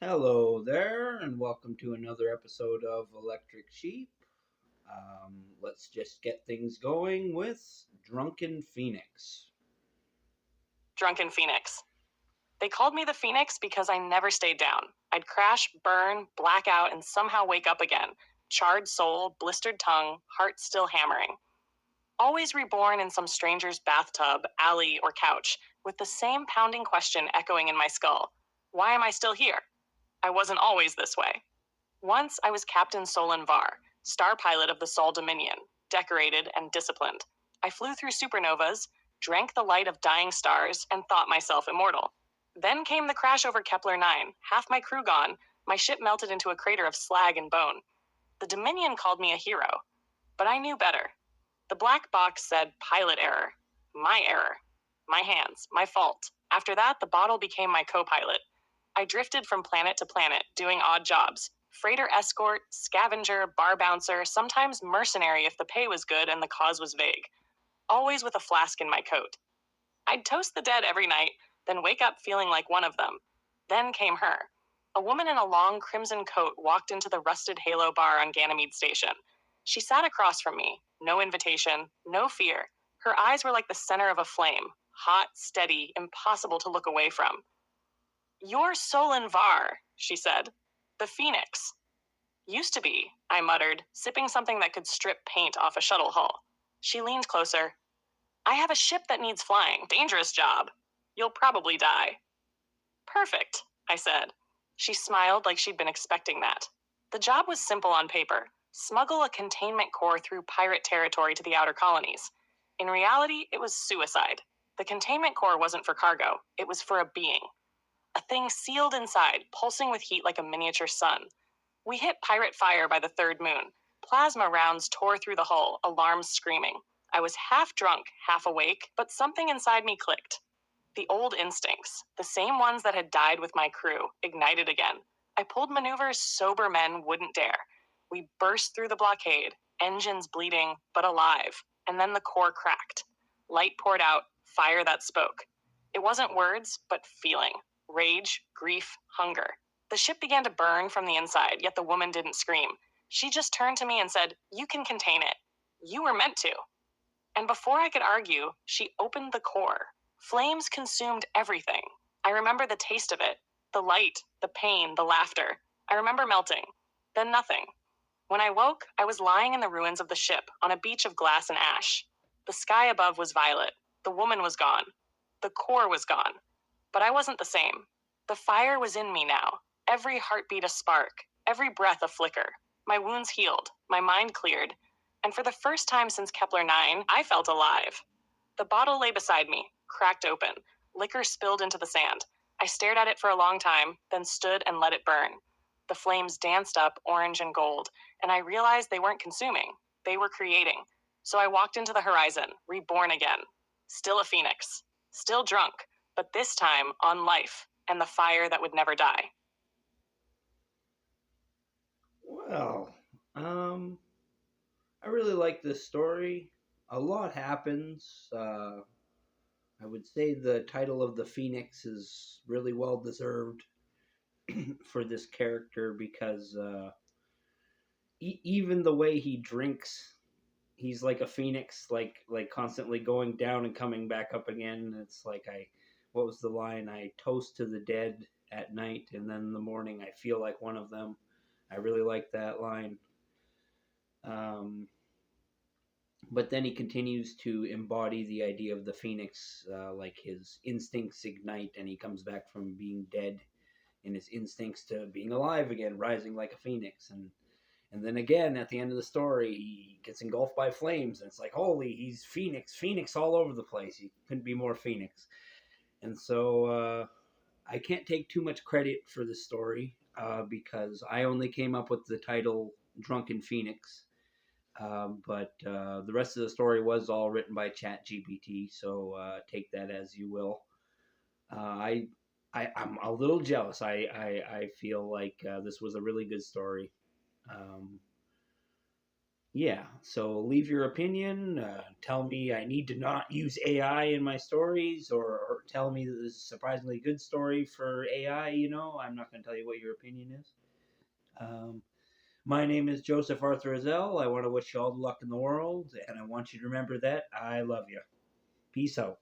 Hello there, and welcome to another episode of Electric Sheep. Let's just get things going with Drunken Phoenix. Drunken Phoenix. They called me the Phoenix because I never stayed down. I'd crash, burn, black out, and somehow wake up again. Charred soul, blistered tongue, heart still hammering. Always reborn in some stranger's bathtub, alley, or couch, with the same pounding question echoing in my skull. Why am I still here? I wasn't always this way. Once I was Captain Solon Var, star pilot of the Sol Dominion, decorated and disciplined. I flew through supernovas, drank the light of dying stars, and thought myself immortal. Then came the crash over Kepler 9, half my crew gone, my ship melted into a crater of slag and bone. The Dominion called me a hero, but I knew better. The black box said pilot error. My error. My hands. My fault. After that, the bottle became my co-pilot. I drifted from planet to planet, doing odd jobs. Freighter escort, scavenger, bar bouncer, sometimes mercenary if the pay was good and the cause was vague. Always with a flask in my coat. I'd toast the dead every night, then wake up feeling like one of them. Then came her. A woman in a long crimson coat walked into the rusted Halo bar on Ganymede Station. She sat across from me, no invitation, no fear. Her eyes were like the center of a flame, hot, steady, impossible to look away from. "You're Solon Var," she said. "The Phoenix." "Used to be," I muttered, sipping something that could strip paint off a shuttle hull. She leaned closer. "I have a ship that needs flying. Dangerous job. You'll probably die." "Perfect," I said. She smiled like she'd been expecting that. The job was simple on paper. Smuggle a containment core through pirate territory to the outer colonies. In reality, it was suicide. The containment core wasn't for cargo. It was for a being. A thing sealed inside, pulsing with heat like a miniature sun. We hit pirate fire by the third moon. Plasma rounds tore through the hull, alarms screaming. I was half drunk, half awake, but something inside me clicked. The old instincts, the same ones that had died with my crew, ignited again. I pulled maneuvers sober men wouldn't dare. We burst through the blockade, engines bleeding, but alive. And then the core cracked. Light poured out, fire that spoke. It wasn't words, but feeling. Rage, grief, hunger. The ship began to burn from the inside, yet the woman didn't scream. She just turned to me and said, "You can contain it. You were meant to." And before I could argue, she opened the core. Flames consumed everything. I remember the taste of it, the light, the pain, the laughter. I remember melting. Then nothing. When I woke, I was lying in the ruins of the ship on a beach of glass and ash. The sky above was violet. The woman was gone. The core was gone. But I wasn't the same. The fire was in me now. Every heartbeat a spark. Every breath a flicker. My wounds healed. My mind cleared. And for the first time since Kepler 9, I felt alive. The bottle lay beside me, cracked open. Liquor spilled into the sand. I stared at it for a long time, then stood and let it burn. The flames danced up, orange and gold, and I realized they weren't consuming. They were creating. So I walked into the horizon, reborn again. Still a phoenix. Still drunk, but this time on life and the fire that would never die. Well, I really like this story. A lot happens. I would say the title of the Phoenix is really well deserved for this character because even the way he drinks, he's like a phoenix, like constantly going down and coming back up again. It's like what was the line? I toast to the dead at night, and then in the morning I feel like one of them. I really like that line. Um, but then he continues to embody the idea of the phoenix, like his instincts ignite, and he comes back from being dead in his instincts to being alive again, rising like a phoenix. And then again, at the end of the story, he gets engulfed by flames, and it's like, holy, he's Phoenix all over the place. He couldn't be more Phoenix. And so I can't take too much credit for this story because I only came up with the title Drunken Phoenix. But the rest of the story was all written by ChatGPT, so take that as you will. I'm a little jealous. I feel like this was a really good story. Um, Yeah, so leave your opinion. Tell me I need to not use AI in my stories, or tell me this is a surprisingly good story for AI. I'm not going to tell you what your opinion is. Um, my name is Joseph Arthur Roszell. I want to wish you all the luck in the world, and I want you to remember that I love you. Peace out.